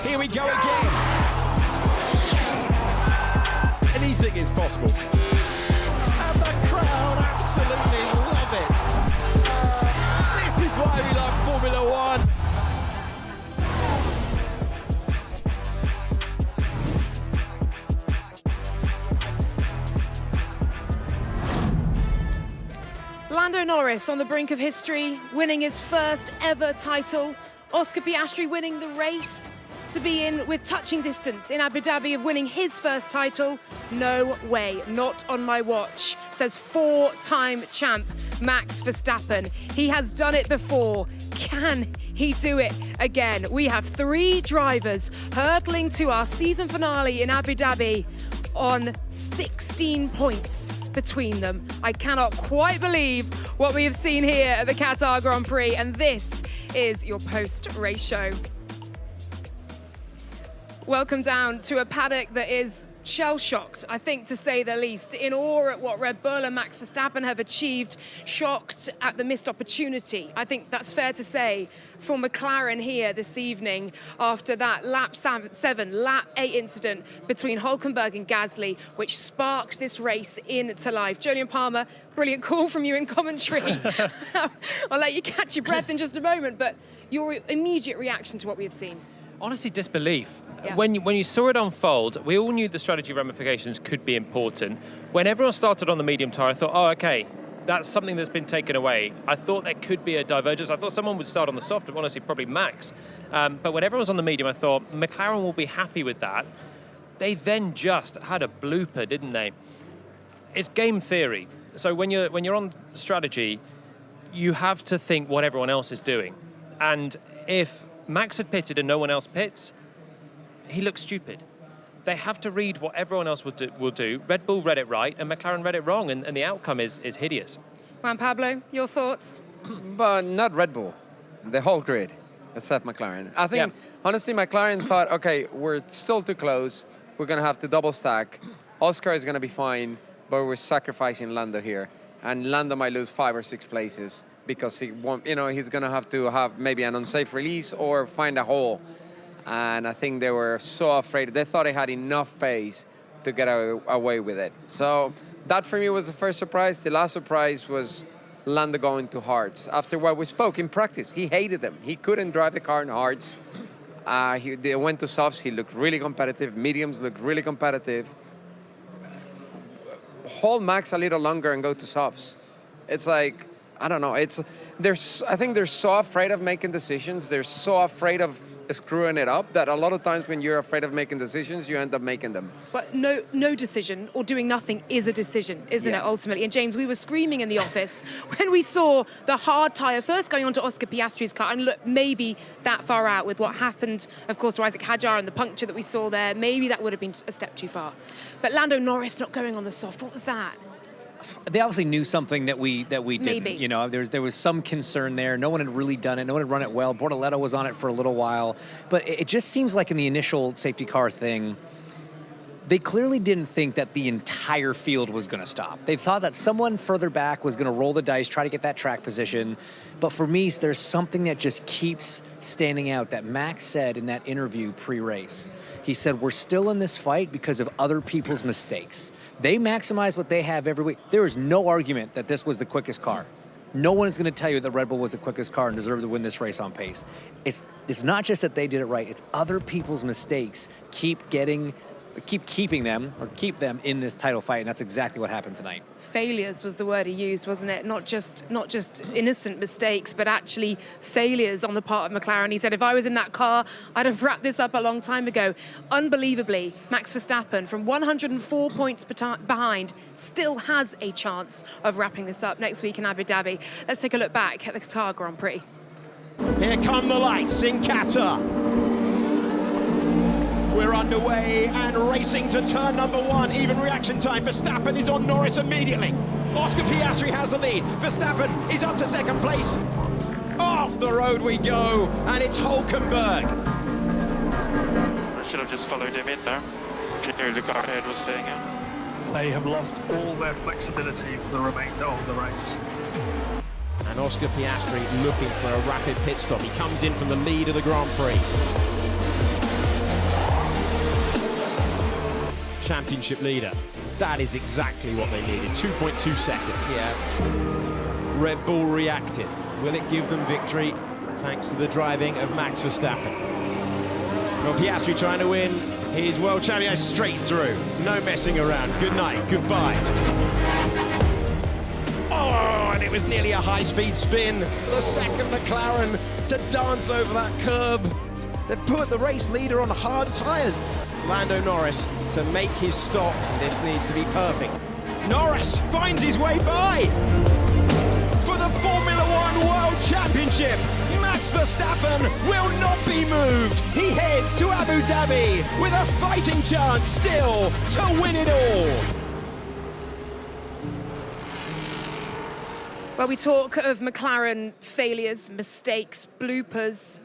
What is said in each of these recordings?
Here we go again. Anything is possible. And the crowd absolutely love it. This is why we love Formula One. Lando Norris on the brink of history, winning his first ever title. Oscar Piastri winning the race to be in with touching distance in Abu Dhabi of winning his first title. No way, not on my watch, says four-time champ Max Verstappen. He has done it before. Can he do it again? We have three drivers hurtling to our season finale in Abu Dhabi on 16 points between them. I cannot quite believe what we have seen here at the Qatar Grand Prix, and this is your post-race show. Welcome down to a paddock that is shell-shocked, I think, to say the least, in awe at what Red Bull and Max Verstappen have achieved, shocked at the missed opportunity. I think that's fair to say for McLaren here this evening after that lap 7, lap 8 incident between Hülkenberg and Gasly, which sparked this race into life. Julian Palmer, brilliant call from you in commentary. I'll let you catch your breath in just a moment, but your immediate reaction to what we have seen. Honestly, disbelief. Yeah. When you saw it unfold, we all knew the strategy ramifications could be important. When everyone started on the medium tyre, I thought, oh, okay, that's something that's been taken away. I thought there could be a divergence. I thought someone would start on the soft, honestly, probably Max. But when everyone was on the medium, I thought McLaren will be happy with that. They then just had a blooper, didn't they? It's game theory. So when you're on strategy, you have to think what everyone else is doing. And if Max had pitted and no one else pits, he looks stupid. They have to read what everyone else will do. Red Bull read it right and McLaren read it wrong, and the outcome is hideous. Juan Pablo, your thoughts? But not Red Bull, the whole grid, except McLaren. I think, honestly, McLaren thought, okay, we're still too close. We're going to have to double stack. Oscar is going to be fine, but we're sacrificing Lando here. And Lando might lose 5 or 6 places because he won't, he's going to have maybe an unsafe release or find a hole. And I think they were so afraid. They thought they had enough pace to get away with it. So that for me was the first surprise. The last surprise was Lando going to hards. After what we spoke in practice, he hated them. He couldn't drive the car in hards. They went to softs. He looked really competitive. Mediums looked really competitive. Hold Max a little longer and go to softs. It's like, I don't know. I think they're so afraid of making decisions. They're so afraid of screwing it up that a lot of times when you're afraid of making decisions, you end up making them. But no decision or doing nothing is a decision, isn't it, ultimately? And James, we were screaming in the office when we saw the hard tyre first going on to Oscar Piastri's car, and look, maybe that far out with what happened, of course, to Isaac Hadjar and the puncture that we saw there, maybe that would have been a step too far. But Lando Norris not going on the soft, what was that? They obviously knew something that we didn't. Maybe. There was some concern there. No one had really done it. No one had run it well. Bortoletto was on it for a little while. But it just seems like in the initial safety car thing, they clearly didn't think that the entire field was going to stop. They thought that someone further back was going to roll the dice, try to get that track position. But for me, there's something that just keeps standing out that Max said in that interview pre-race. He said, we're still in this fight because of other people's mistakes. They maximize what they have every week. There is no argument that this was the quickest car. No one is going to tell you that Red Bull was the quickest car and deserved to win this race on pace. It's not just that they did it right. It's other people's mistakes keep keeping them in this title fight, and that's exactly what happened tonight. Failures was the word he used, wasn't it? Not just innocent mistakes, but actually failures on the part of McLaren. He said, if I was in that car, I'd have wrapped this up a long time ago. Unbelievably, Max Verstappen, from 104 points behind, still has a chance of wrapping this up next week in Abu Dhabi. Let's take a look back at the Qatar Grand Prix. Here come the lights in Qatar. We're underway and racing to turn number 1. Even reaction time. Verstappen is on Norris immediately. Oscar Piastri has the lead. Verstappen is up to second place. Off the road we go, and it's Hülkenberg. I should have just followed him in there. If you knew the car ahead was staying in. They have lost all their flexibility for the remainder of the race. And Oscar Piastri looking for a rapid pit stop. He comes in from the lead of the Grand Prix. championship leader. That is exactly what they needed. 2.2 seconds. Yeah. Red Bull reacted. Will it give them victory? Thanks to the driving of Max Verstappen. Well, Piastri trying to win his world champion straight through. No messing around. Good night. Goodbye. Oh, and it was nearly a high-speed spin. The second McLaren to dance over that curb. They've put the race leader on hard tyres. Lando Norris to make his stop. This needs to be perfect. Norris finds his way by for the Formula One World Championship. Max Verstappen will not be moved. He heads to Abu Dhabi with a fighting chance still to win it all. Well, we talk of McLaren failures, mistakes, bloopers,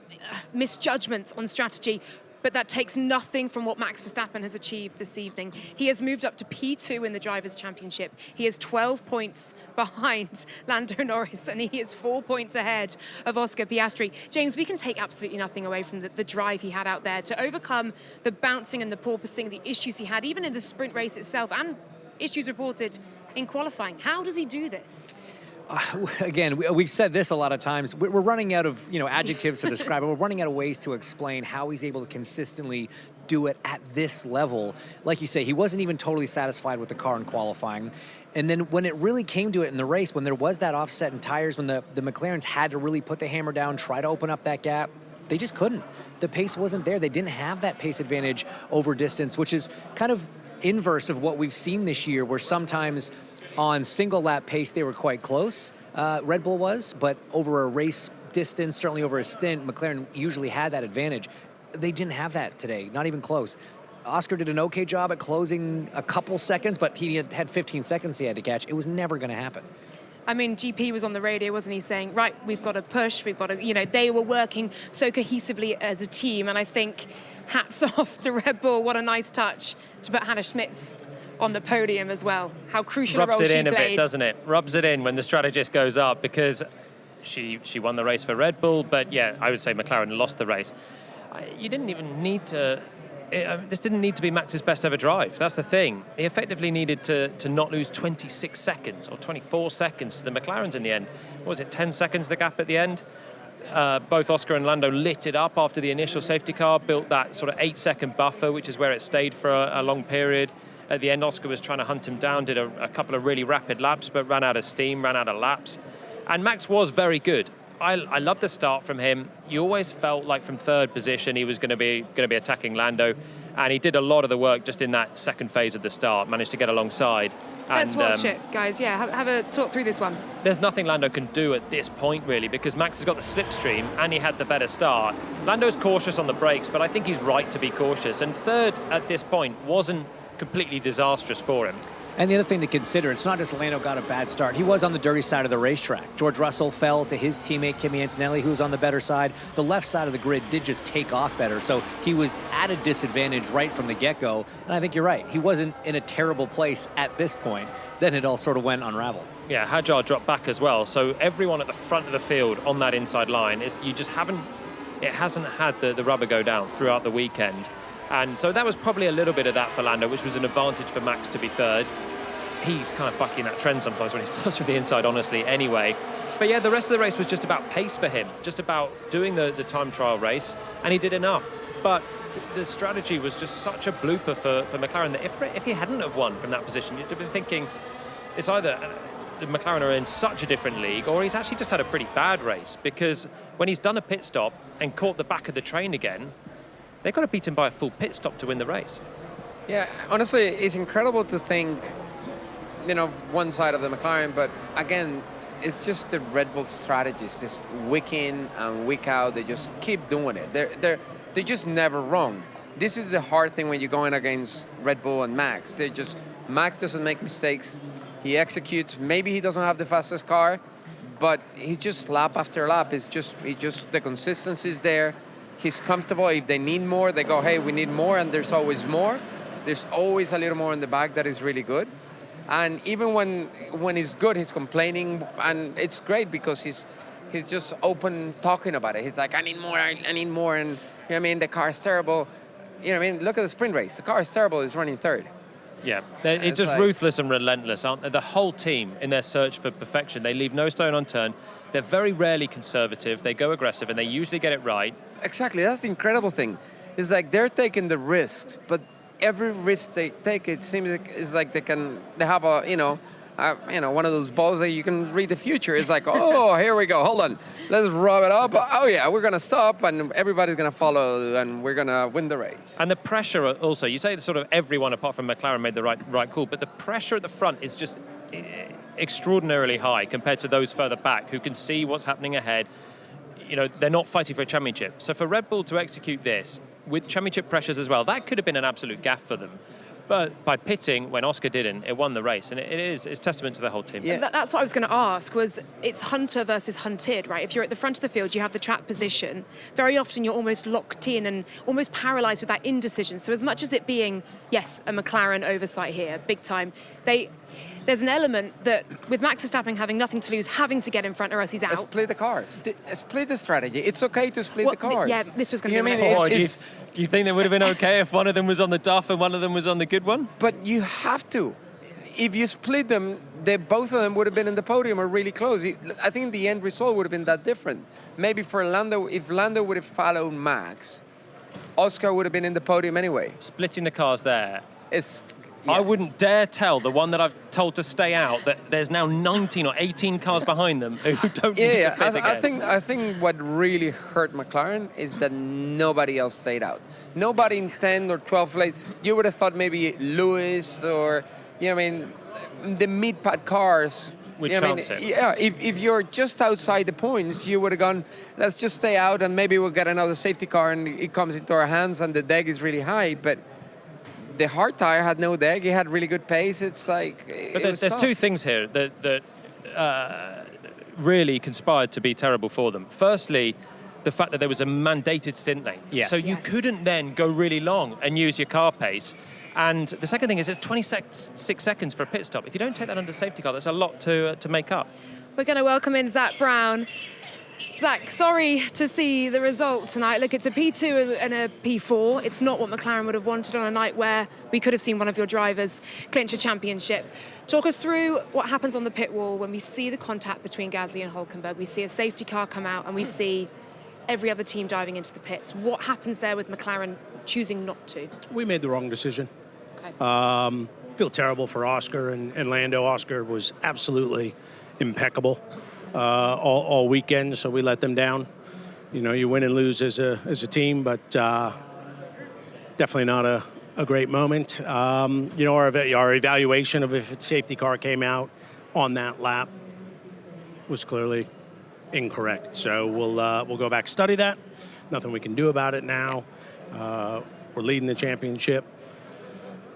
misjudgments on strategy, but that takes nothing from what Max Verstappen has achieved this evening. He has moved up to P2 in the Drivers' Championship. He is 12 points behind Lando Norris, and he is 4 points ahead of Oscar Piastri. James, we can take absolutely nothing away from the drive he had out there to overcome the bouncing and the porpoising, the issues he had, even in the sprint race itself, and issues reported in qualifying. How does he do this? Again, we've said this a lot of times. We're running out of adjectives to describe it. We're running out of ways to explain how he's able to consistently do it at this level. Like you say, he wasn't even totally satisfied with the car in qualifying. And then when it really came to it in the race, when there was that offset in tires, when the McLarens had to really put the hammer down, try to open up that gap, they just couldn't. The pace wasn't there. They didn't have that pace advantage over distance, which is kind of inverse of what we've seen this year, where sometimes on single lap pace, they were quite close, Red Bull was, but over a race distance, certainly over a stint, McLaren usually had that advantage. They didn't have that today, not even close. Oscar did an okay job at closing a couple seconds, but he had 15 seconds he had to catch. It was never going to happen. I mean, GP was on the radio, wasn't he, saying, right, we've got to push, we've got to, they were working so cohesively as a team, and I think hats off to Red Bull. What a nice touch to put Hannah Schmitz on the podium as well. How crucial a role she played. Rubs it in a bit, doesn't it? Rubs it in when the strategist goes up, because she won the race for Red Bull, but yeah, I would say McLaren lost the race. You didn't even need to... this didn't need to be Max's best ever drive. That's the thing. He effectively needed to not lose 26 seconds or 24 seconds to the McLarens in the end. What was it, 10 seconds the gap at the end? Both Oscar and Lando lit it up after the initial safety car, built that sort of 8-second buffer, which is where it stayed for a long period. At the end, Oscar was trying to hunt him down, did a couple of really rapid laps, but ran out of steam, ran out of laps. And Max was very good. I love the start from him. You always felt like from third position he was going to be attacking Lando, and he did a lot of the work just in that second phase of the start. Managed to get alongside. Let's watch it, guys. Yeah, have a talk through this one. There's nothing Lando can do at this point really, because Max has got the slipstream and he had the better start. Lando's cautious on the brakes, but I think he's right to be cautious. And third at this point wasn't completely disastrous for him. And the other thing to consider, it's not just Lando got a bad start. He was on the dirty side of the racetrack. George Russell fell to his teammate, Kimi Antonelli, who was on the better side. The left side of the grid did just take off better, so he was at a disadvantage right from the get-go. And I think you're right. He wasn't in a terrible place at this point. Then it all sort of went unraveled. Yeah, Hadjar dropped back as well. So everyone at the front of the field on that inside line, it hasn't had the rubber go down throughout the weekend. And so that was probably a little bit of that for Lando, which was an advantage for Max to be third. He's kind of bucking that trend sometimes when he starts from the inside, honestly, anyway. But yeah, the rest of the race was just about pace for him, just about doing the time trial race, and he did enough. But the strategy was just such a blooper for McLaren that if he hadn't have won from that position, you'd have been thinking it's either the McLaren are in such a different league, or he's actually just had a pretty bad race, because when he's done a pit stop and caught the back of the train again, they've got to beat him by a full pit stop to win the race. Yeah, honestly, it's incredible to think, one side of the McLaren, but again, it's just the Red Bull strategies. This week in and week out, they just keep doing it. They're just never wrong. This is the hard thing when you're going against Red Bull and Max. Max doesn't make mistakes. He executes. Maybe he doesn't have the fastest car, but he just lap after lap. The consistency is there. He's comfortable. If they need more, they go, hey, we need more, and there's always more. There's always a little more in the back that is really good. And even when he's good, he's complaining, and it's great because he's just open talking about it. He's like, I need more, and the car is terrible. Look at the sprint race. The car is terrible. He's running third. Yeah, it's It's just like- ruthless and relentless, aren't they? The whole team in their search for perfection. They leave no stone unturned. They're very rarely conservative. They go aggressive, and they usually get it right. Exactly, that's the incredible thing. It's like they're taking the risks, but every risk they take, it seems like it's like they have a one of those balls that you can read the future. It's like, oh, here we go. Hold on, let's rub it up. Oh yeah, we're gonna stop, and everybody's gonna follow, and we're gonna win the race. And the pressure also, you say that sort of everyone apart from McLaren made the right call, but the pressure at the front is just extraordinarily high compared to those further back who can see what's happening ahead. You know, they're not fighting for a championship. So for Red Bull to execute this with championship pressures as well, that could have been an absolute gaffe for them. But by pitting when Oscar didn't, it won the race, and it's testament to the whole team. Yeah. That's what I was going to ask, was it's hunter versus hunted, right? If you're at the front of the field, you have the track position. Very often you're almost locked in and almost paralysed with that indecision. So as much as it being, yes, a McLaren oversight here, big time, there's an element that with Max Verstappen having nothing to lose, having to get in front or else he's out. Split the cars. Split the strategy. It's okay to split the cars. Yeah, this was going to You be know my what I mean? next It's- Do you think they would have been okay if one of them was on the duff and one of them was on the good one? But you have to. If you split them, both of them would have been in the podium or really close. I think the end result would have been that different. Maybe for Lando, if Lando would have followed Max, Oscar would have been in the podium anyway. Splitting the cars there. Yeah. I wouldn't dare tell the one that I've told to stay out that there's now 19 or 18 cars behind them who don't need to pit again. I think what really hurt McLaren is that nobody else stayed out. Nobody in 10 or 12 late. You would have thought maybe Lewis or, the mid-pad cars. Would You know what chance it. Yeah, if you're just outside the points, you would have gone, let's just stay out and maybe we'll get another safety car and it comes into our hands and the deck is really high. But the hard tire had no deck. It had really good pace. It's like... But there's two things here that really conspired to be terrible for them. Firstly, the fact that there was a mandated stint lane. Yes. So you couldn't then go really long and use your car pace. And the second thing is it's 26 seconds for a pit stop. If you don't take that under safety car, that's a lot to make up. We're going to welcome in Zach Brown. Zach, sorry to see the result tonight. Look, it's a P2 and a P4. It's not what McLaren would have wanted on a night where we could have seen one of your drivers clinch a championship. Talk us through what happens on the pit wall when we see the contact between Gasly and Hülkenberg. We see a safety car come out and we see every other team diving into the pits. What happens there with McLaren choosing not to? We made the wrong decision. Okay. Feel terrible for Oscar and Lando. Oscar was absolutely impeccable all weekend, so we let them down. You win and lose as a team, but definitely not a great moment. Our evaluation of if a safety car came out on that lap was clearly incorrect. So we'll go back, study that. Nothing we can do about it now. We're leading the championship.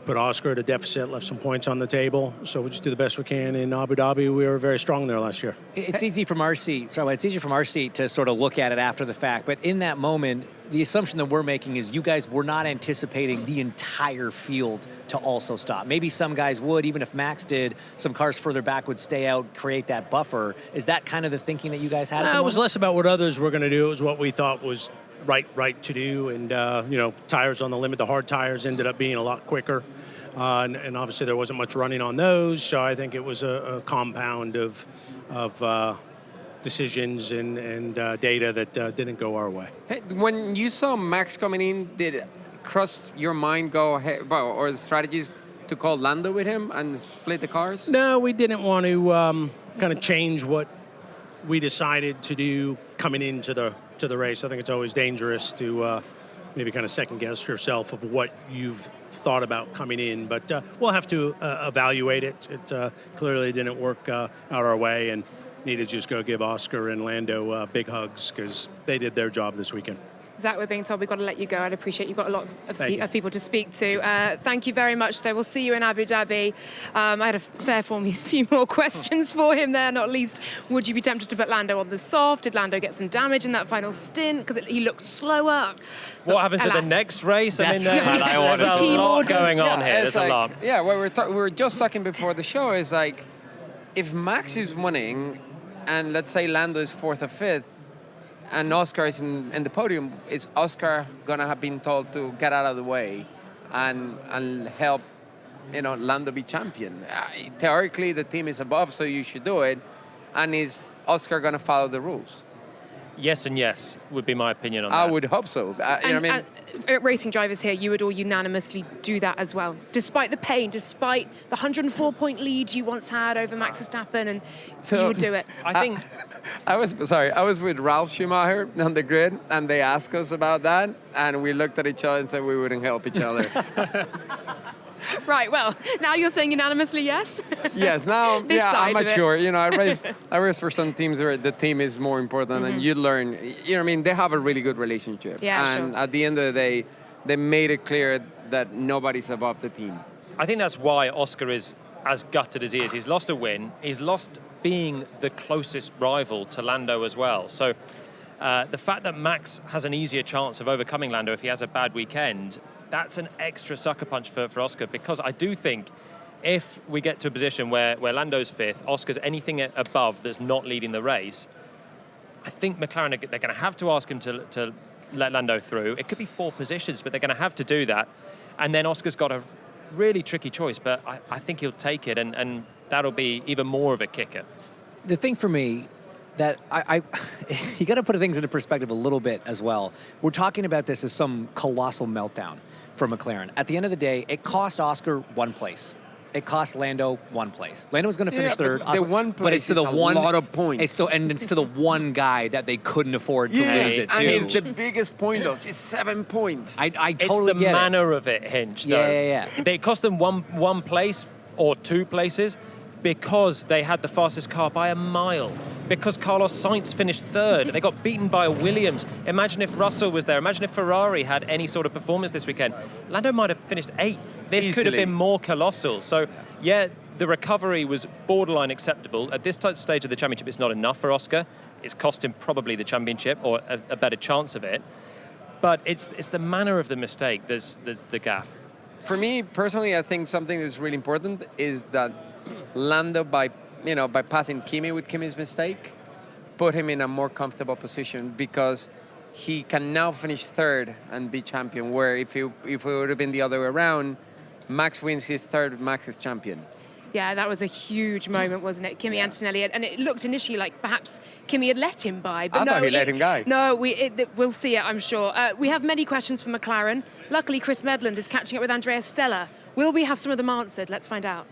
Put Oscar at a deficit, left some points on the table. So we'll just do the best we can in Abu Dhabi. We were very strong there last year. It's easy from our seat. It's easier from our seat to sort of look at it after the fact. But in that moment, the assumption that we're making is you guys were not anticipating the entire field to also stop. Maybe some guys would, even if Max did, some cars further back would stay out, create that buffer. Is that kind of the thinking that you guys had? It was less about what others were going to do. It was what we thought was right to do. And, tires on the limit, the hard tires ended up being a lot quicker. And obviously there wasn't much running on those, so I think it was a compound of decisions and data that didn't go our way. Hey, when you saw Max coming in, did it cross your mind or the strategies to call Lando with him and split the cars? No, we didn't want to kind of change what we decided to do coming into the race. I think it's always dangerous to maybe kind of second guess yourself of what you've thought about coming in, but we'll have to evaluate it. It clearly didn't work out our way, and need to just go give Oscar and Lando big hugs because they did their job this weekend. Zach, we're being told we've got to let you go. I'd appreciate you've got a lot of people to speak to. Thank you very much, though. We'll see you in Abu Dhabi. I had a few more questions for him there, not least, would you be tempted to put Lando on the soft? Did Lando get some damage in that final stint? Because he looked slower. What happens at the next race? I mean, there's a lot going on here. There's a lot. Yeah, what we were just talking before the show is like, if Max is winning, and let's say Lando is 4th or 5th, and Oscar is in the podium, is Oscar going to have been told to get out of the way and help Lando be champion? Theoretically, the team is above, so you should do it. And is Oscar going to follow the rules? Yes and yes would be my opinion on that. I would hope so. Racing drivers here, you would all unanimously do that as well, despite the pain, despite the 104-point lead you once had over Max Verstappen, and you would do it. I think I was with Ralph Schumacher on the grid, and they asked us about that, and we looked at each other and said we wouldn't help each other. Right, well, now you're saying unanimously yes? Yes, now, This yeah, I'm side of it. mature. I race for some teams where the team is more important, and you learn, they have a really good relationship. Yeah, and sure. at the end of the day, they made it clear that nobody's above the team. I think that's why Oscar is as gutted as he is. He's lost a win. He's lost being the closest rival to Lando as well. So the fact that Max has an easier chance of overcoming Lando if he has a bad weekend, that's an extra sucker punch for Oscar, because I do think if we get to a position where Lando's fifth, Oscar's anything above that's not leading the race, I think McLaren, they're going to have to ask him to let Lando through. It could be 4 positions, but they're going to have to do that. And then Oscar's got a really tricky choice, but I think he'll take it, and that'll be even more of a kicker. The thing for me that you got to put things into perspective a little bit as well. We're talking about this as some colossal meltdown for McLaren. At the end of the day, it cost Oscar 1 place. It cost Lando 1 place. Lando was going to finish third. But the 1 place but it's to is the a one, lot of points. It's to the one guy that they couldn't afford to lose it to. And it's the biggest point, though. It's 7 points. I It's totally the get manner of it, Hinch, though. Yeah. They cost them one place or 2 places because they had the fastest car by a mile. Because Carlos Sainz finished third. They got beaten by a Williams. Imagine if Russell was there. Imagine if Ferrari had any sort of performance this weekend. Lando might have finished 8th. This could have been more colossal. So, yeah, the recovery was borderline acceptable. At this stage of the championship, it's not enough for Oscar. It's cost him probably the championship or a better chance of it. But it's the manner of the mistake there's the gaffe. For me, personally, I think something that's really important is that Lando, by passing Kimi with Kimi's mistake, put him in a more comfortable position, because he can now finish third and be champion, where if it would have been the other way around, Max wins his third, Max is champion. Yeah, that was a huge moment, wasn't it? Kimi Antonelli, and it looked initially like perhaps Kimi had let him by, but I no, thought he let him go. No, we'll see it, I'm sure. We have many questions for McLaren. Luckily, Chris Medland is catching up with Andrea Stella. Will we have some of them answered? Let's find out.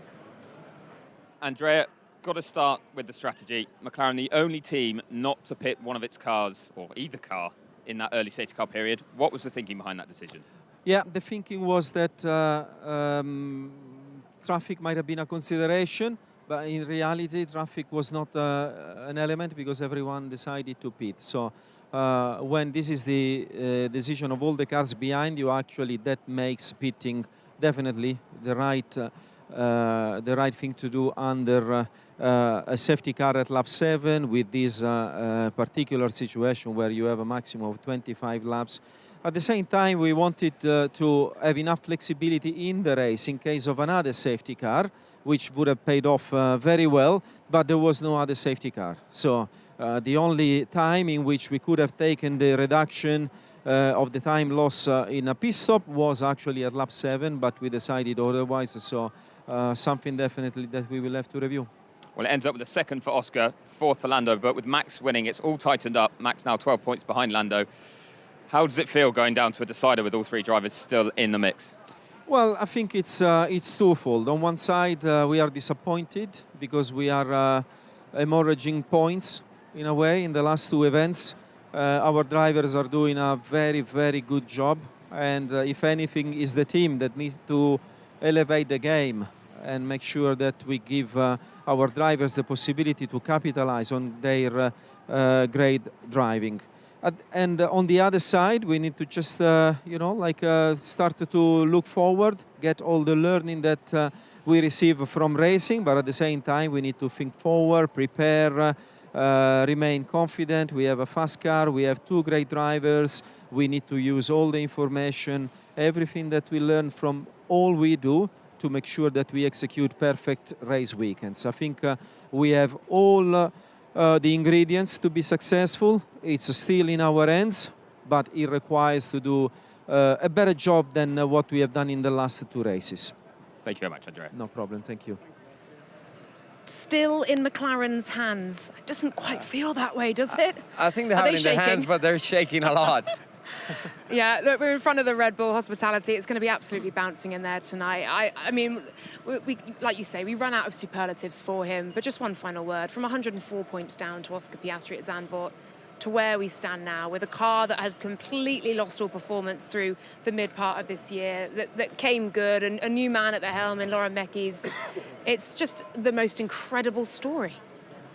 Andrea, got to start with the strategy. McLaren, the only team not to pit one of its cars, or either car, in that early safety car period. What was the thinking behind that decision? Yeah, the thinking was that traffic might have been a consideration, but in reality, traffic was not an element, because everyone decided to pit. So when this is the decision of all the cars behind you, actually that makes pitting definitely the right thing to do under a safety car at lap 7, with this particular situation where you have a maximum of 25 laps. At the same time, we wanted to have enough flexibility in the race in case of another safety car, which would have paid off very well, but there was no other safety car. So the only time in which we could have taken the reduction of the time loss in a pit stop was actually at lap 7, but we decided otherwise, so something definitely that we will have to review. Well, it ends up with a 2nd for Oscar, 4th for Lando, but with Max winning, it's all tightened up. Max now 12 points behind Lando. How does it feel going down to a decider with all 3 drivers still in the mix? Well, I think it's twofold. On one side, we are disappointed because we are hemorrhaging points in a way in the last 2 events. Our drivers are doing a very, very good job, and if anything, is the team that needs to elevate the game and make sure that we give our drivers the possibility to capitalize on their great driving. And on the other side, we need to just, start to look forward, get all the learning that we receive from racing, but at the same time, we need to think forward, prepare, remain confident. We have a fast car, we have 2 great drivers, we need to use all the information, everything that we learn from all we do to make sure that we execute perfect race weekends. I think we have all the ingredients to be successful. It's still in our hands, but it requires to do a better job than what we have done in the last 2 races. Thank you very much, Andrea. No problem, thank you. Still in McLaren's hands. It doesn't quite feel that way, does it? I think they Are have they it in their shaking? hands, but they're shaking a lot. Yeah, look, we're in front of the Red Bull Hospitality. It's going to be absolutely bouncing in there tonight. I mean, we, like you say, we run out of superlatives for him. But just one final word. From 104 points down to Oscar Piastri at Zandvoort, to where we stand now with a car that had completely lost all performance through the mid part of this year, that came good, and a new man at the helm in Laura Mekis. It's just the most incredible story.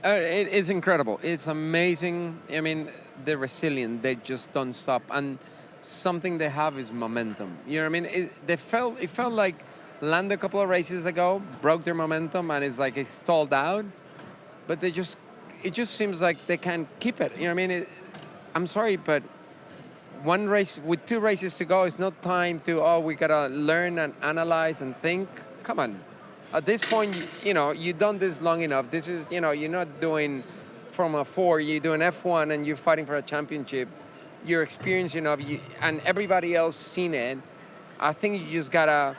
It is incredible. It's amazing. I mean, they're resilient. They just don't stop. And something they have is momentum. You know what I mean? It felt like Lando a couple of races ago broke their momentum and it's like it stalled out. But it just seems like they can't keep it. You know what I mean? I'm sorry, but one race with 2 races to go, it's not time to, we got to learn and analyze and think. Come on. At this point, you've done this long enough. This is, you're not doing Formula 4, you're doing F1 and you're fighting for a championship. You're experienced enough, and everybody else seen it. I think you just gotta,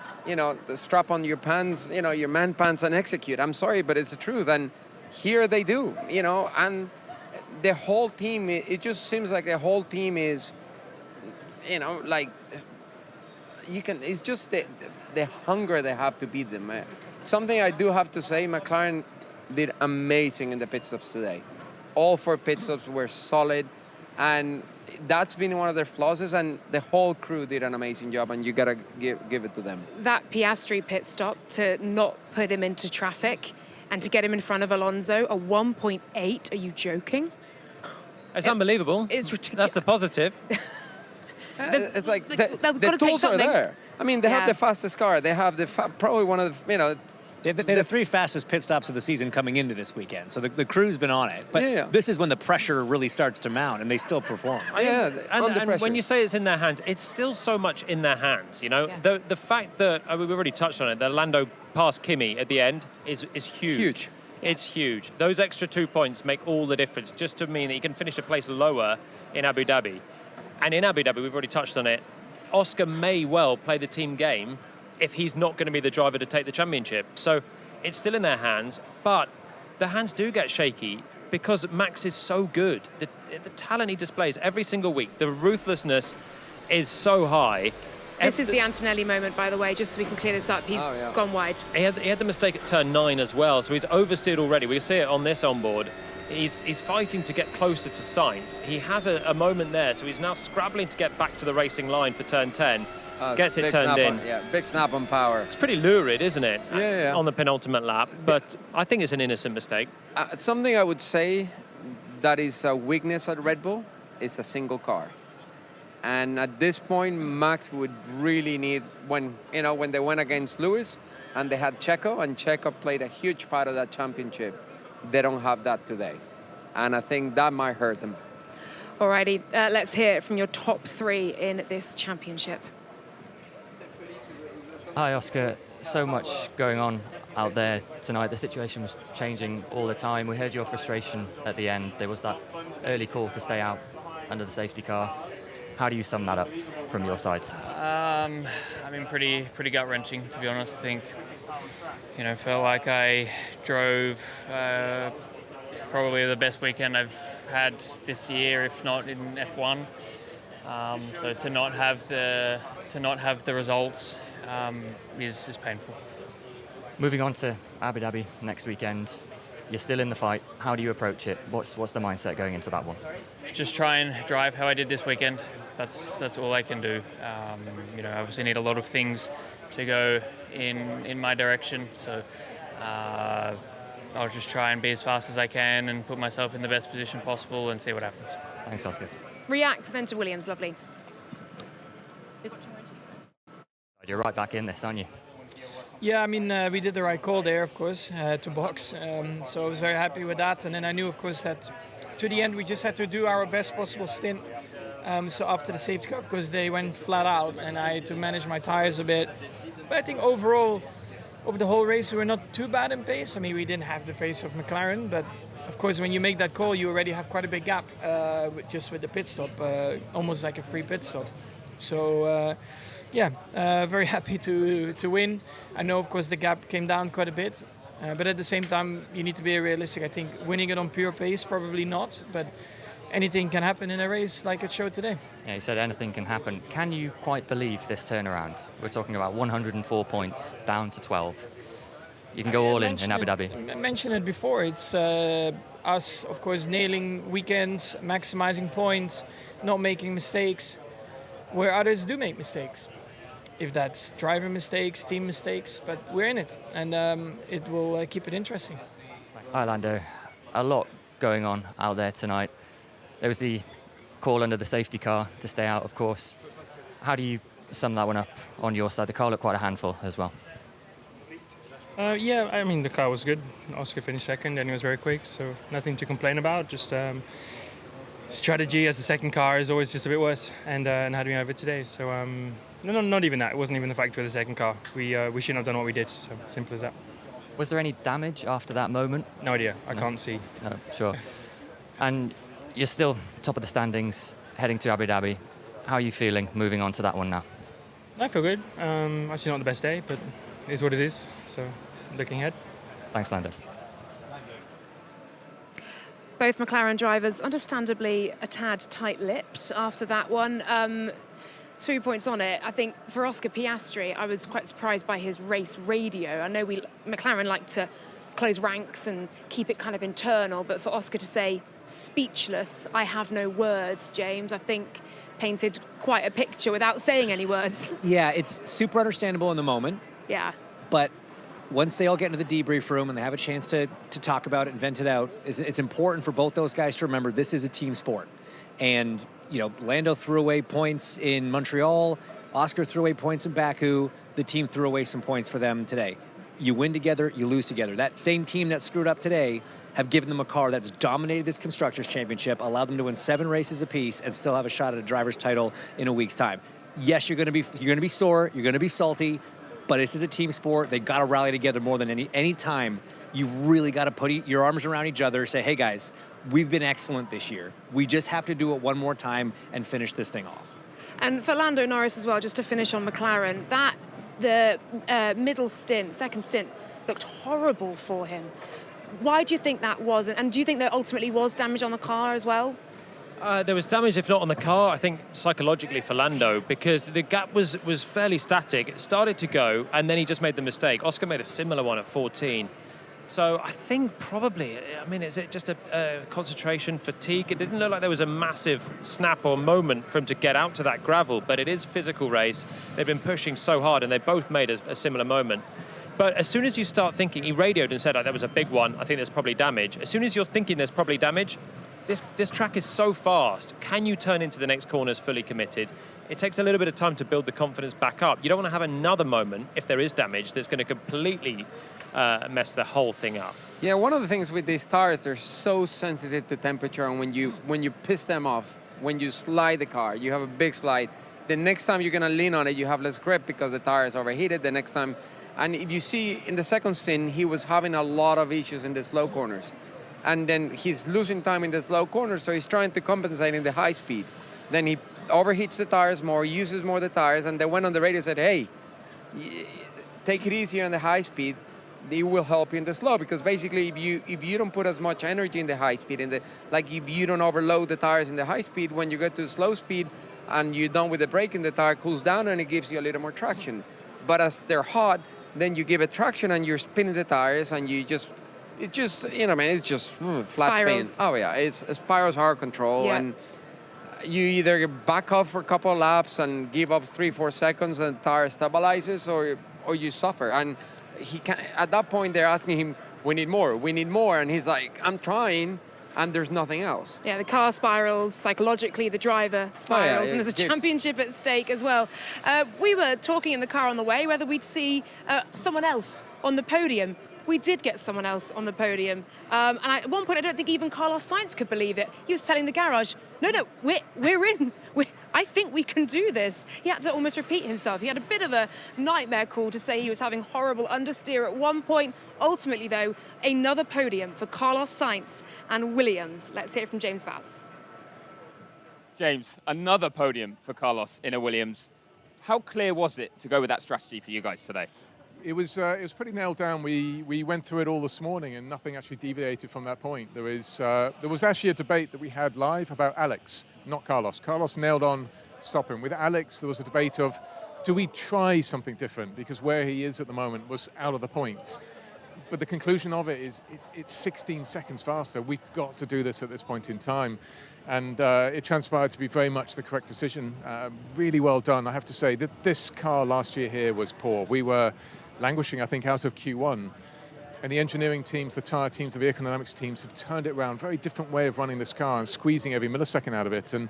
strap on your pants, your man pants and execute. I'm sorry, but it's the truth. And here they do, and the whole team, it just seems like the whole team is, it's just the hunger they have to beat them. Something I do have to say, McLaren did amazing in the pit stops today. All 4 pit stops were solid, and that's been one of their flaws, and the whole crew did an amazing job, and you gotta give it to them. That Piastri pit stop to not put him into traffic and to get him in front of Alonso, a 1.8, are you joking? It's unbelievable. It's ridiculous. That's the positive. It's like they've the got to take tools are something. there. I mean, they have Yeah. the fastest car. They have probably one of the, They're the 3 fastest pit stops of the season coming into this weekend. So the crew's been on it. But Yeah. this is when the pressure really starts to mount, and they still perform. yeah, under And pressure. when you say it's in their hands, it's still so much in their hands, Yeah. The fact that, we've already touched on it, that Lando passed Kimi at the end is huge. Huge. It's huge. Those extra 2 points make all the difference, just to mean that you can finish a place lower in Abu Dhabi. And in Abu Dhabi, we've already touched on it, Oscar may well play the team game if he's not going to be the driver to take the championship. So it's still in their hands, but the hands do get shaky because Max is so good. The talent he displays every single week, the ruthlessness is so high. This is the Antonelli moment, by the way, just so we can clear this up. He's gone wide. He had the mistake at turn 9 as well, so he's oversteered already. We can see it on this onboard. He's fighting to get closer to Sainz. He has a moment there, so he's now scrabbling to get back to the racing line for turn 10. Gets it turned in. Big snap on power. It's pretty lurid, isn't it? Yeah. On the penultimate lap, but I think it's an innocent mistake. Something I would say that is a weakness at Red Bull is a single car. And at this point, Max would really need, when they went against Lewis and they had Checo, and Checo played a huge part of that championship. They don't have that today. And I think that might hurt them. Alrighty, let's hear it from your top 3 in this championship. Hi, Oscar. So much going on out there tonight. The situation was changing all the time. We heard your frustration at the end. There was that early call to stay out under the safety car. How do you sum that up from your side? I mean, pretty gut-wrenching, to be honest. I think, felt like I drove probably the best weekend I've had this year, if not in F1. So to not have the results is painful. Moving on to Abu Dhabi next weekend, you're still in the fight. How do you approach it? What's the mindset going into that one? Just try and drive how I did this weekend. That's all I can do. Obviously need a lot of things to go in my direction. So I'll just try and be as fast as I can and put myself in the best position possible and see what happens. Thanks, Oscar. React then to Williams, lovely. You're right back in this, aren't you? Yeah, I mean, we did the right call there, of course, to box. So I was very happy with that. And then I knew, of course, that to the end we just had to do our best possible stint. So after the safety car, of course, they went flat out and I had to manage my tires a bit. But I think overall, over the whole race, we were not too bad in pace. I mean, we didn't have the pace of McLaren, but of course, when you make that call, you already have quite a big gap just with the pit stop, almost like a free pit stop. So Very happy to win. I know, of course, the gap came down quite a bit, but at the same time, you need to be realistic. I think winning it on pure pace, probably not, but anything can happen in a race like it showed today. Yeah, you said anything can happen. Can you quite believe this turnaround? We're talking about 104 points down to 12. You can go all in Abu Dhabi. I mentioned it before. It's us, of course, nailing weekends, maximizing points, not making mistakes, where others do make mistakes. If that's driver mistakes, team mistakes, but we're in it, and it will keep it interesting. Hi, Lando. A lot going on out there tonight. There was the call under the safety car to stay out, of course. How do you sum that one up on your side? The car looked quite a handful as well. Yeah, I mean, the car was good. Oscar finished second and he was very quick, so nothing to complain about. Just strategy as the second car is always just a bit worse, and had me over today. So no, not even that. It wasn't even the fact with the second car. We shouldn't have done what we did, so simple as that. Was there any damage after that moment? No idea. I can't see. No, sure. And you're still top of the standings, heading to Abu Dhabi. How are you feeling moving on to that one now? I feel good. Actually not the best day, but it is what it is. So looking ahead. Thanks, Lando. Both McLaren drivers understandably a tad tight-lipped after that one. 2 points on it. I think for Oscar Piastri, I was quite surprised by his race radio. I know McLaren like to close ranks and keep it kind of internal, but for Oscar to say speechless, I have no words, James, I think painted quite a picture without saying any words. Yeah, it's super understandable in the moment. Yeah. But once they all get into the debrief room and they have a chance to talk about it and vent it out, it's important for both those guys to remember this is a team sport. And, you know, Lando threw away points in Montreal, Oscar threw away points in Baku, the team threw away some points for them today. You win together, you lose together. That same team that screwed up today have given them a car that's dominated this Constructors' Championship, allowed them to win 7 races apiece and still have a shot at a driver's title in a week's time. Yes, you're gonna be sore, you're gonna be salty, but this is a team sport. They gotta rally together more than any time. You've really gotta put your arms around each other, say, hey guys, we've been excellent this year. We just have to do it one more time and finish this thing off. And for Lando Norris as well, just to finish on McLaren, the middle stint, second stint, looked horrible for him. Why do you think that was? And do you think there ultimately was damage on the car as well? There was damage, if not on the car, I think psychologically for Lando, because the gap was fairly static. It started to go, and then he just made the mistake. Oscar made a similar one at 14. So I think probably, I mean, is it just a concentration fatigue? It didn't look like there was a massive snap or moment for him to get out to that gravel, but it is a physical race. They've been pushing so hard, and they both made a similar moment. But as soon as you start thinking, he radioed and said, oh, that was a big one, I think there's probably damage. As soon as you're thinking there's probably damage, this track is so fast. Can you turn into the next corners fully committed? It takes a little bit of time to build the confidence back up. You don't want to have another moment, if there is damage, that's going to completely mess the whole thing up. Yeah, one of the things with these tires, they're so sensitive to temperature, and when you piss them off, when you slide the car, you have a big slide. The next time you're going to lean on it, you have less grip because the tire is overheated. The next time, and if you see in the second stint, he was having a lot of issues in the slow corners. And then he's losing time in the slow corners, so he's trying to compensate in the high speed. Then he overheats the tires more, uses more of the tires, and they went on the radio and said, hey, take it easy on the high speed. They will help you in the slow, because basically if you don't put as much energy in the high speed, like if you don't overload the tires in the high speed, when you get to slow speed and you're done with the braking, the tire cools down and it gives you a little more traction. But as they're hot, then you give it traction and you're spinning the tires and it's just, you know, man, it's just flat spin. Oh yeah, it's spirals hard control, yeah. And you either back off for a couple of laps and give up 3-4 seconds and the tire stabilizes, or you suffer. And he can, at that point they're asking him, we need more, and he's like, I'm trying, and there's nothing else. Yeah, the car spirals, psychologically the driver spirals, and there's a championship at stake as well. We were talking in the car on the way whether we'd see someone else on the podium. We did get someone else on the podium. And at one point, I don't think even Carlos Sainz could believe it. He was telling the garage, no, we're in. I think we can do this. He had to almost repeat himself. He had a bit of a nightmare call to say he was having horrible understeer at one point. Ultimately, though, another podium for Carlos Sainz and Williams. Let's hear from James Vaz. James, another podium for Carlos in a Williams. How clear was it to go with that strategy for you guys today? It was pretty nailed down. We went through it all this morning, and nothing actually deviated from that point. There was actually a debate that we had live about Alex, not Carlos. Carlos nailed on stopping. With Alex, there was a debate of, do we try something different? Because where he is at the moment was out of the points. But the conclusion of it is it's 16 seconds faster. We've got to do this at this point in time. And it transpired to be very much the correct decision. Really well done. I have to say that this car last year here was poor. We were languishing, I think, out of Q1. And the engineering teams, the tyre teams, the vehicle dynamics teams have turned it around. Very different way of running this car and squeezing every millisecond out of it. And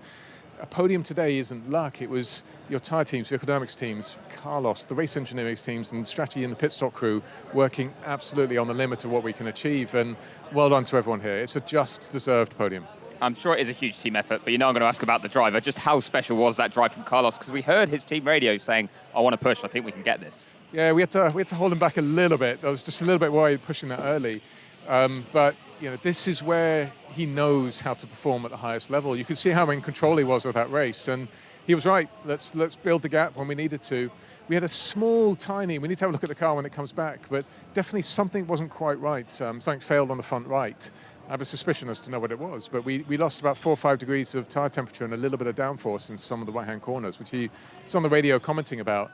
a podium today isn't luck. It was your tyre teams, vehicle dynamics teams, Carlos, the race engineering teams, and the strategy and the pit stop crew working absolutely on the limit of what we can achieve. And well done to everyone here. It's a just deserved podium. I'm sure it is a huge team effort, but you know I'm going to ask about the driver. Just how special was that drive from Carlos? Because we heard his team radio saying, I want to push, I think we can get this. Yeah, we had to hold him back a little bit. I was just a little bit worried pushing that early. But this is where he knows how to perform at the highest level. You could see how in control he was of that race. And he was right. Let's build the gap when we needed to. We had a small, tiny, we need to have a look at the car when it comes back, but definitely something wasn't quite right. Something failed on the front right. I have a suspicion as to know what it was, but we lost about 4 or 5 degrees of tyre temperature and a little bit of downforce in some of the right-hand corners, which he's on the radio commenting about.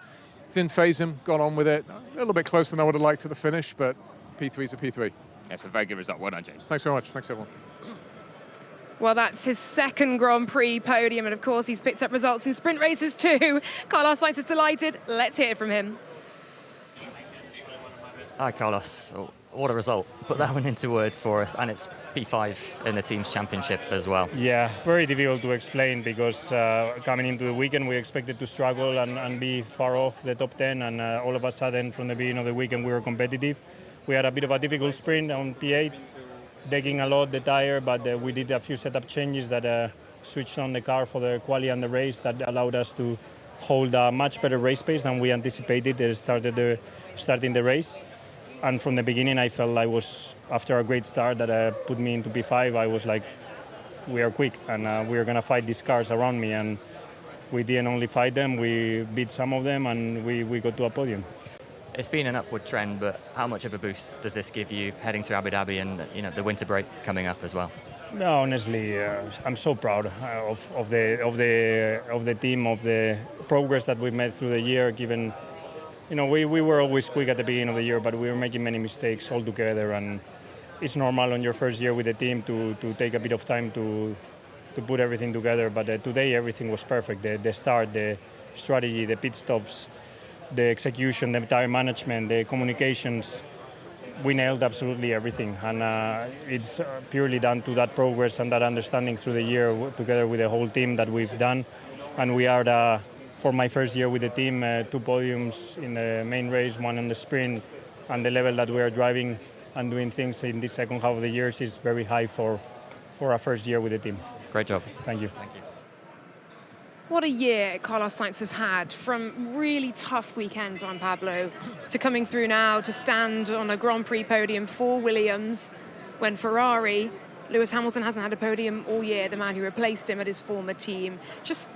Didn't phase him, got on with it. A little bit closer than I would have liked to the finish, but P3's a P3. Yeah, it's a very good result. Well done, James. Thanks very much. Thanks, everyone. Well, that's his second Grand Prix podium, and of course he's picked up results in sprint races too. Carlos Sainz is delighted. Let's hear from him. Hi, Carlos. Oh, what a result. Put that one into words for us, and it's P5 in the team's championship as well. Yeah, very difficult to explain because coming into the weekend we expected to struggle and be far off the top 10, and all of a sudden from the beginning of the weekend we were competitive. We had a bit of a difficult sprint on P8, decking a lot the tire, but we did a few setup changes that switched on the car for the quali and the race that allowed us to hold a much better race pace than we anticipated starting the race. And from the beginning, I felt I was, after a great start that put me into P5, I was like, we are quick and we are going to fight these cars around me. And we didn't only fight them, we beat some of them and we got to a podium. It's been an upward trend, but how much of a boost does this give you heading to Abu Dhabi and the winter break coming up as well? No, honestly, I'm so proud of the team, of the progress that we've made through the year, given we were always quick at the beginning of the year, but we were making many mistakes altogether, and it's normal on your first year with the team to take a bit of time to put everything together. But today everything was perfect. The start, the strategy, the pit stops, the execution, the tire management, the communications, we nailed absolutely everything. And it's purely down to that progress and that understanding through the year together with the whole team that we've done. And we are for my first year with the team, 2 podiums in the main race, 1 in the sprint, and the level that we are driving and doing things in the second half of the year is very high for our first year with the team. Great job. Thank you. Thank you. What a year Carlos Sainz has had, from really tough weekends on Pablo to coming through now to stand on a Grand Prix podium for Williams when Ferrari, Lewis Hamilton hasn't had a podium all year, the man who replaced him at his former team. Just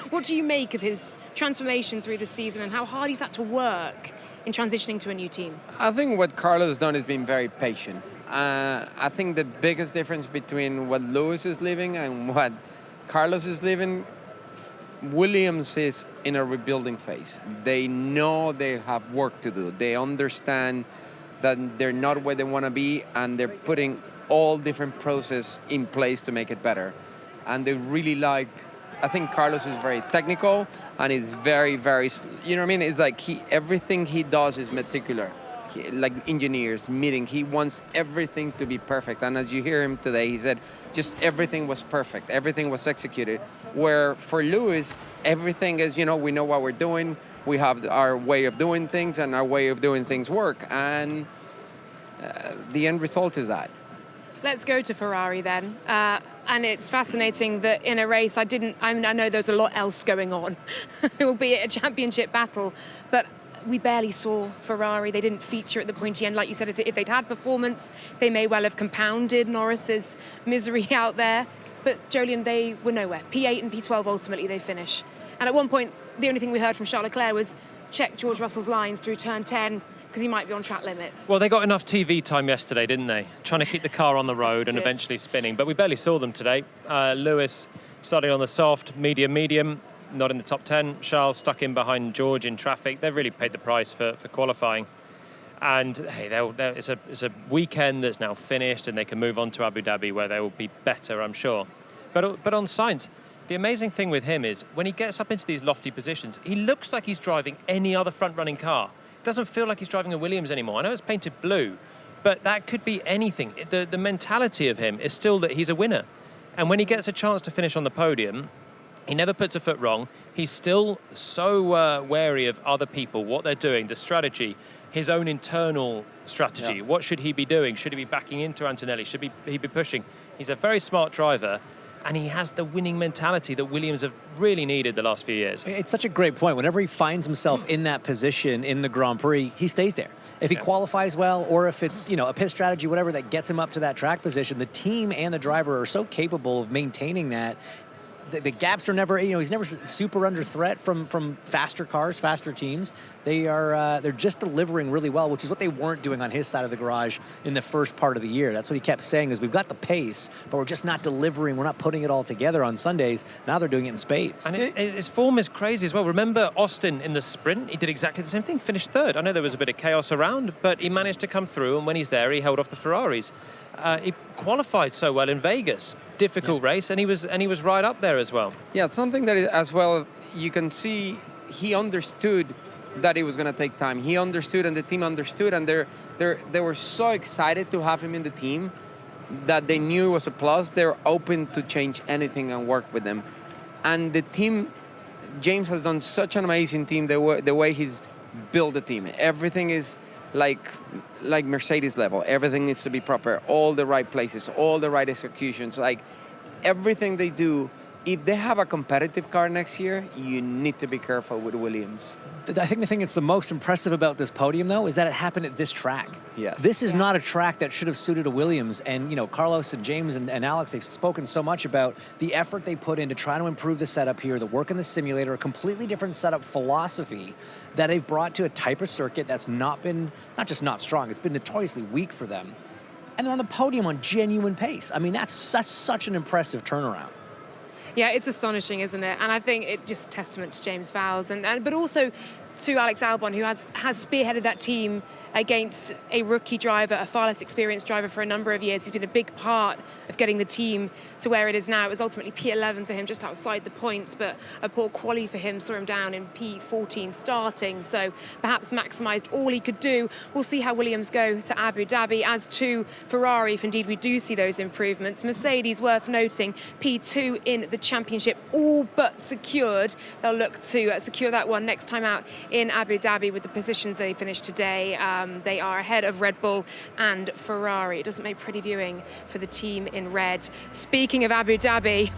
what do you make of his transformation through the season and how hard he's had to work in transitioning to a new team? I think what Carlos has done is been very patient. I think the biggest difference between what Lewis is living and what Carlos is living, Williams is in a rebuilding phase. They know they have work to do. They understand that they're not where they want to be, and they're putting all different process in place to make it better. And they really I think Carlos is very technical and is very, very, you know what I mean? It's like everything he does is meticulous. Like engineers, meeting, he wants everything to be perfect. And as you hear him today, he said just everything was perfect, everything was executed. Where for Lewis, everything is, we know what we're doing, we have our way of doing things, and our way of doing things work. And the end result is that. Let's go to Ferrari then. And it's fascinating that in a race, I know there's a lot else going on, albeit a championship battle, but we barely saw Ferrari. They didn't feature at the pointy end. Like you said, if they'd had performance, they may well have compounded Norris's misery out there. But Jolyon, they were nowhere. P8 and P12 ultimately they finish. And at one point, the only thing we heard from Charles Leclerc was check George Russell's lines through turn 10 because he might be on track limits. Well, they got enough TV time yesterday, didn't they? Trying to keep the car on the road and eventually spinning. But we barely saw them today. Lewis starting on the soft, medium, not in the top 10. Charles stuck in behind George in traffic. They really paid the price for qualifying. And hey, it's a weekend that's now finished, and they can move on to Abu Dhabi where they will be better, I'm sure. But on Sainz, the amazing thing with him is when he gets up into these lofty positions, he looks like he's driving any other front-running car. It doesn't feel like he's driving a Williams anymore. I know it's painted blue, but that could be anything. The mentality of him is still that he's a winner. And when he gets a chance to finish on the podium, he never puts a foot wrong. He's still so wary of other people, what they're doing, the strategy, his own internal strategy. Yeah. What should he be doing? Should he be backing into Antonelli? Should he be pushing? He's a very smart driver, and he has the winning mentality that Williams have really needed the last few years. It's such a great point. Whenever he finds himself in that position in the Grand Prix, he stays there. If he qualifies well, or if it's, a pit strategy, whatever, that gets him up to that track position, the team and the driver are so capable of maintaining that. The gaps are never, he's never super under threat from faster cars, faster teams. They're just delivering really well, which is what they weren't doing on his side of the garage in the first part of the year. That's what he kept saying is we've got the pace, but we're just not delivering. We're not putting it all together on Sundays. Now they're doing it in spades. And his form is crazy as well. Remember Austin in the sprint? He did exactly the same thing, finished third. I know there was a bit of chaos around, but he managed to come through, and when he's there, he held off the Ferraris. He qualified so well in Vegas. Difficult race, and he was right up there as well. Yeah, something that is, as well, you can see he understood that it was going to take time. He understood, and the team understood, and they were so excited to have him in the team that they knew it was a plus. They're open to change anything and work with them. And the team, James has done such an amazing team. The way he's built the team, everything is like Mercedes level. Everything needs to be proper, all the right places, all the right executions. Like everything they do, if they have a competitive car next year, you need to be careful with Williams. I think the thing that's the most impressive about this podium, though, is that it happened at this track. Yes. This is not a track that should have suited a Williams. And, Carlos and James and Alex, they've spoken so much about the effort they put in to try to improve the setup here, the work in the simulator, a completely different setup philosophy that they've brought to a type of circuit that's not just not strong, it's been notoriously weak for them. And they're on the podium on genuine pace. I mean, that's such an impressive turnaround. Yeah, it's astonishing, isn't it? And I think it just testament to James Vowles, but also to Alex Albon, who has spearheaded that team against a rookie driver, a far less experienced driver for a number of years. He's been a big part of getting the team to where it is now. It was ultimately P11 for him, just outside the points, but a poor quali for him saw him down in P14 starting, so perhaps maximised all he could do. We'll see how Williams go to Abu Dhabi. As to Ferrari, if indeed we do see those improvements. Mercedes, worth noting, P2 in the championship, all but secured. They'll look to secure that one next time out in Abu Dhabi with the positions they finished today. They are ahead of Red Bull and Ferrari. It doesn't make pretty viewing for the team in red. Speaking of Abu Dhabi,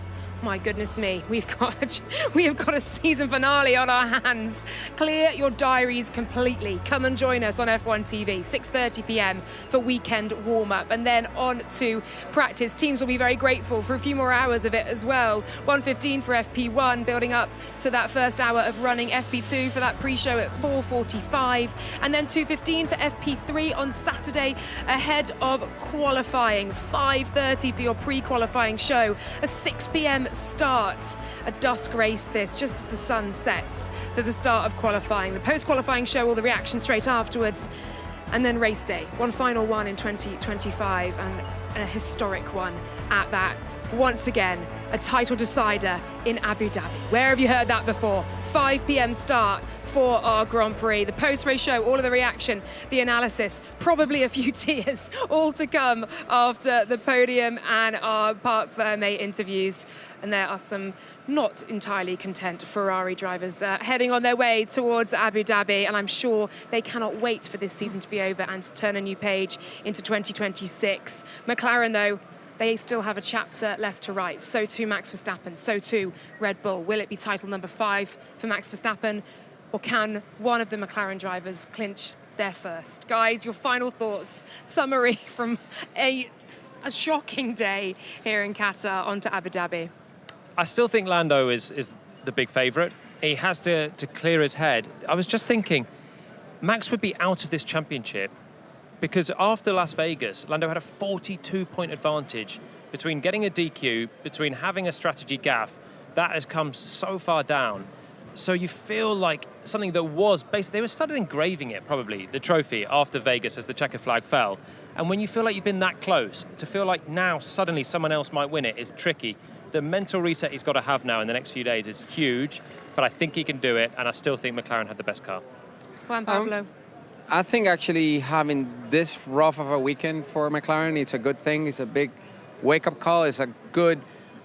my goodness me, we have got a season finale on our hands. Clear your diaries completely. Come and join us on F1 TV, 6:30 p.m. for weekend warm-up, and then on to practice. Teams will be very grateful for a few more hours of it as well. 1:15 for FP1, building up to that first hour of running. FP2 for that pre-show at 4:45, and then 2:15 for FP3 on Saturday ahead of qualifying. 5:30 for your pre-qualifying show. A 6 p.m. start, a dusk race this, just as the sun sets for the start of qualifying. The post-qualifying show, all the reaction straight afterwards, and then race day. One final one in 2025, and a historic one at that. Once again, a title decider in Abu Dhabi. Where have you heard that before? 5 p.m. start for our Grand Prix. The post-race show, all of the reaction, the analysis, probably a few tears, all to come after the podium and our Parc Fermé interviews. And there are some not entirely content Ferrari drivers heading on their way towards Abu Dhabi, and I'm sure they cannot wait for this season to be over and to turn a new page into 2026. McLaren, though, they still have a chapter left to write. So too Max Verstappen, so too Red Bull. Will it be title number 5 for Max Verstappen, or can one of the McLaren drivers clinch their first? Guys, your final thoughts, summary from a shocking day here in Qatar onto Abu Dhabi. I still think Lando is the big favourite. He has to clear his head. I was just thinking, Max would be out of this championship because after Las Vegas, Lando had a 42-point advantage between getting a DQ, between having a strategy gaffe. That has come so far down. So you feel like something that was basically, they started engraving it probably, the trophy after Vegas as the checker flag fell. And when you feel like you've been that close, to feel like now suddenly someone else might win it is tricky. The mental reset he's got to have now in the next few days is huge, but I think he can do it, and I still think McLaren had the best car. Juan Pablo. I think actually having this rough of a weekend for McLaren, it's a good thing. It's a big wake-up call. It's a good,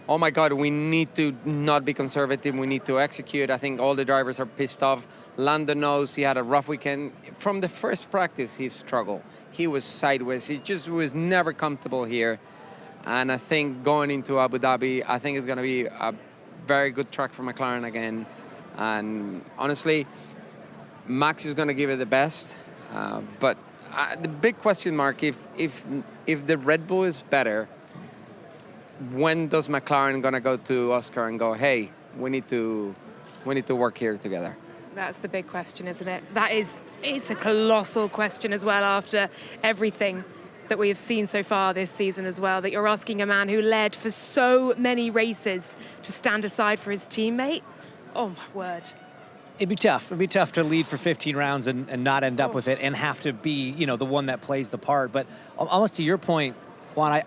oh my God, we need to not be conservative. We need to execute. I think all the drivers are pissed off. Lando knows he had a rough weekend. From the first practice, he struggled. He was sideways. He just was never comfortable here. And I think going into Abu Dhabi, I think it's going to be a very good track for McLaren again. And honestly, Max is going to give it the best. But the big question mark, if the Red Bull is better, when does McLaren going to go to Oscar and go, hey, we need to work here together? That's the big question, isn't it? It's a colossal question as well after everything that we have seen so far this season as well, that you're asking a man who led for so many races to stand aside for his teammate. Oh, my word. It'd be tough. It'd be tough to lead for 15 rounds and not end up with it and have to be, the one that plays the part. But almost to your point, Juan,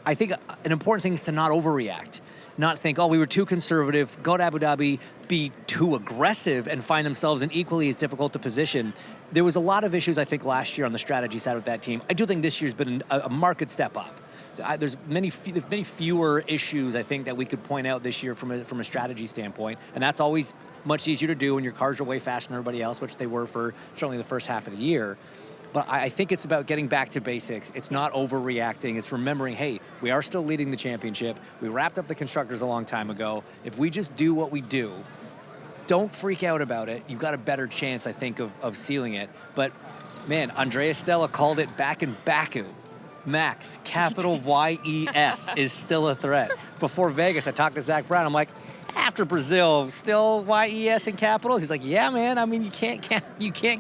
I think an important thing is to not overreact. Not think, we were too conservative, go to Abu Dhabi, be too aggressive, and find themselves in equally as difficult a position. There was a lot of issues, I think, last year on the strategy side with that team. I do think this year's been a marked step up. There's many fewer issues, I think, that we could point out this year from a strategy standpoint, and that's always much easier to do when your cars are way faster than everybody else, which they were for certainly the first half of the year. But I think it's about getting back to basics. It's not overreacting. It's remembering, hey, we are still leading the championship. We wrapped up the Constructors a long time ago. If we just do what we do, don't freak out about it. You've got a better chance, I think, of sealing it. But, man, Andrea Stella called it back in Baku. Max, capital Y-E-S, is still a threat. Before Vegas, I talked to Zach Brown. I'm like, after Brazil, still Y-E-S in capitals? He's like, yeah, man. I mean, you can't count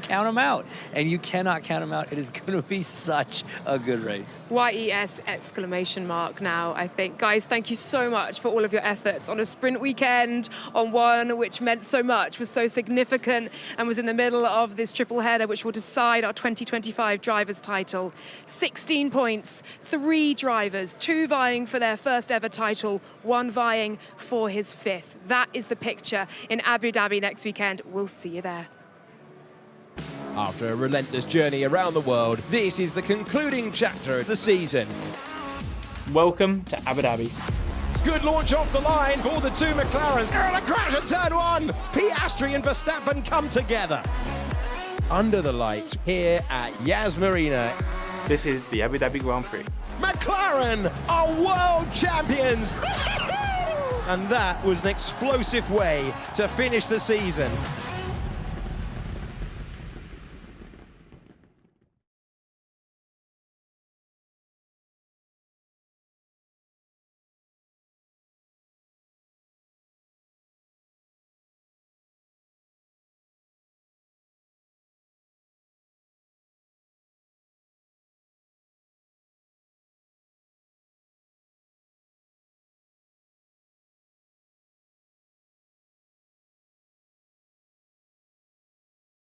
them out. And you cannot count them out. It is going to be such a good race. Y-E-S exclamation mark now, I think. Guys, thank you so much for all of your efforts on a sprint weekend, on one which meant so much, was so significant, and was in the middle of this triple header, which will decide our 2025 drivers' title. 16 points, 3 drivers, 2 vying for their first ever title, 1 vying for his 5th. That is the picture in Abu Dhabi next weekend. We'll see you there. After a relentless journey around the world, this is the concluding chapter of the season. Welcome to Abu Dhabi. Good launch off the line for the 2 McLarens. And a crash at turn 1. Piastri and Verstappen come together. Under the lights here at Yas Marina. This is the Abu Dhabi Grand Prix. McLaren are world champions. And that was an explosive way to finish the season.